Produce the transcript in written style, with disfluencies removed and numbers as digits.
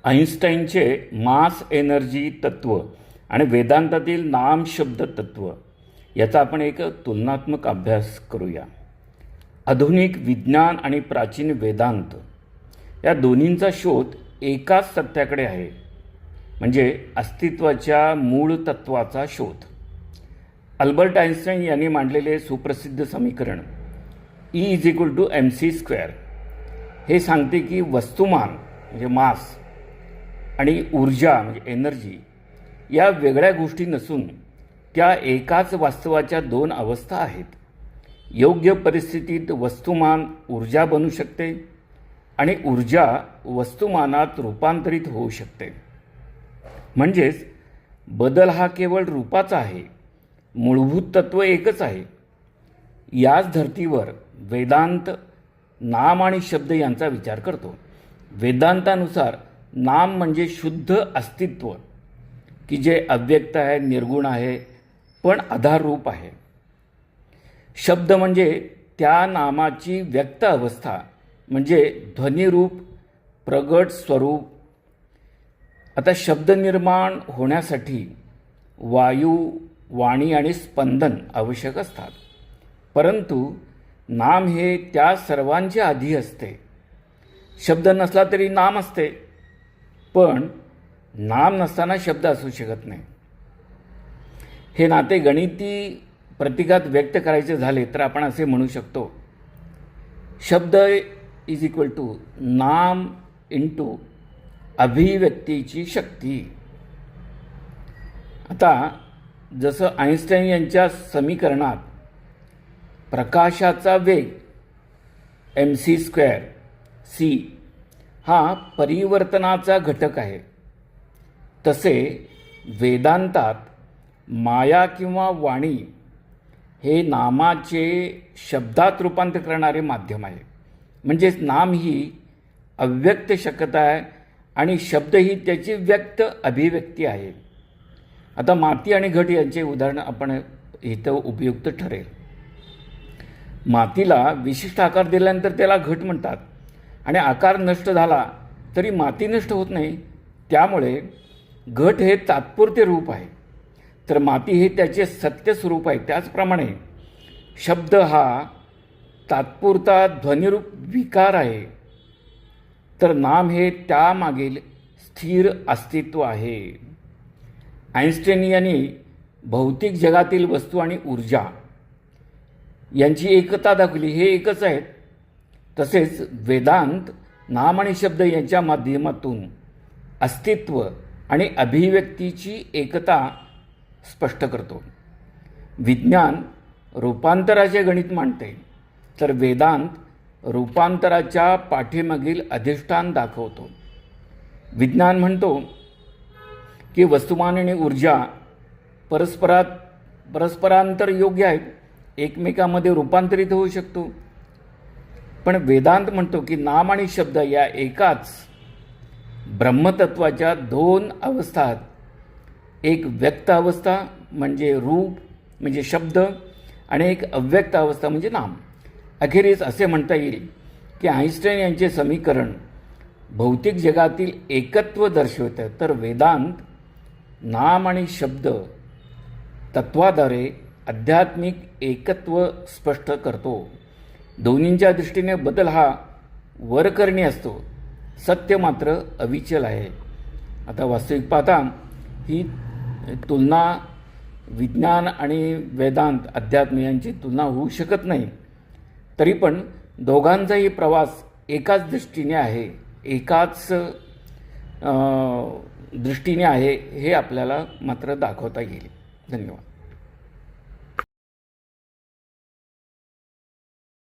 आइन्स्टाईनचे mass energy तत्त्व आणि वेदांतातील नाम शब्द तत्त्व याचा आपण एक तुलनात्मक अभ्यास करूया. आधुनिक विज्ञान आणि प्राचीन वेदांत या दोन्हींचा शोध एकाच सत्याकडे आहे, म्हणजे अस्तित्वाच्या मूळ तत्त्वाचा शोध. अल्बर्ट आइन्स्टाईन यांनी मांडलेले सुप्रसिद्ध समीकरण E=mc² हे सांगते की वस्तुमान म्हणजे मास आणि ऊर्जा म्हणजे एनर्जी या वेगळ्या गोष्टी नसून त्या एकाच वास्तवाच्या दोन अवस्था आहेत. योग्य परिस्थितीत वस्तुमान ऊर्जा बनू शकते आणि ऊर्जा वस्तुमानात रूपांतरित होऊ शकते. म्हणजेच बदल हा केवळ रूपाचा आहे, मूलभूत तत्त्व एकच आहे. याच धर्तीवर वेदांत नाम आणि शब्द यांचा विचार करतो. वेदांतानुसार नाम म्हणजे शुद्ध अस्तित्व की जे अव्यक्त आहे, निर्गुण आहे, पण आधाररूप आहे. शब्द म्हणजे त्या नामाची व्यक्त अवस्था म्हणजे ध्वनिरूप प्रगट स्वरूप. आता शब्द निर्माण होण्यासाठी वायू, वाणी आणि स्पंदन आवश्यक असतात, परंतु नाम हे त्या सर्वांच्या आधी असते. शब्द नसला तरी नाम असते, पण नाम नसताना शब्द असू शकत नाही. हे नाते गणिती प्रतीकात व्यक्त करायचे झाले तर आपण असे म्हणू शकतो, शब्द नाम इंटू अभिव्यक्तीची शक्ती. आता जसं आइन्स्टाईन यांच्या समीकरणात प्रकाशाचा वेग mc² हा परिवर्तनाचा घटक आहे, तसे वेदांतात माया किंवा वाणी हे नामाचे शब्दात रूपांतर करणारे माध्यम आहे. म्हणजेच नाम ही अव्यक्त शक्यता आहे आणि शब्द ही त्याची व्यक्त अभिव्यक्ती आहे. आता माती आणि घट यांचे उदाहरण आपण इथं उपयुक्त ठरेल. मातीला विशिष्ट आकार दिल्यानंतर त्याला घट म्हणतात आणि आकार नष्ट झाला तरी माती नष्ट होत नाही. त्यामुळे घट हे तात्पुरते रूप आहे, तर माती हे त्याचे सत्य स्वरूप आहे. त्याचप्रमाणे शब्द हा तात्पुरता ध्वनिरूप विकार आहे, तर नाम हे त्यामागील स्थिर अस्तित्व आहे. आइन्स्टाईन यांनी भौतिक जगातील वस्तू आणि ऊर्जा यांची एकता दाखवली, हे एकच आहेत. तसेच वेदांत नाम आणि शब्द यांच्या माध्यमातून अस्तित्व आणि अभिव्यक्तीची एकता स्पष्ट करतो. विज्ञान रूपांतराचे गणित मांडते, तर वेदांत रूपांतराच्या पाठीमागील अधिष्ठान दाखवतो. विज्ञान म्हणतो की वस्तुमान आणि ऊर्जा परस्परांतर योग्य आहेत, एकमेकांमध्ये रूपांतरित होऊ शकतो. पण वेदांत म्हणतो की नाम आणि शब्द या एकाच ब्रह्मतत्वाच्या दोन अवस्था आहेत. एक व्यक्त अवस्था म्हणजे रूप म्हणजे शब्द आणि एक अव्यक्त अवस्था म्हणजे नाम. अखेरीस असे म्हणता येईल की आइन्स्टाईन यांचे समीकरण भौतिक जगातील एकत्व दर्शवते, तर वेदांत नाम आणि शब्द तत्वाद्वारे आध्यात्मिक एकत्व स्पष्ट करतो. दोन्हींच्या दृष्टीने बदल हा वरकरणी असतो, सत्य मात्र अविचल आहे. आता वास्तविक पाहता ही तुलना विज्ञान आणि वेदांत अध्यात्म यांची तुलना होऊ शकत नाही. तरी पण दोघांचाही प्रवास एकाच दृष्टीने आहे, एकाच दृष्टीने आहे, हे आपल्याला मात्र दाखवता येईल. धन्यवाद.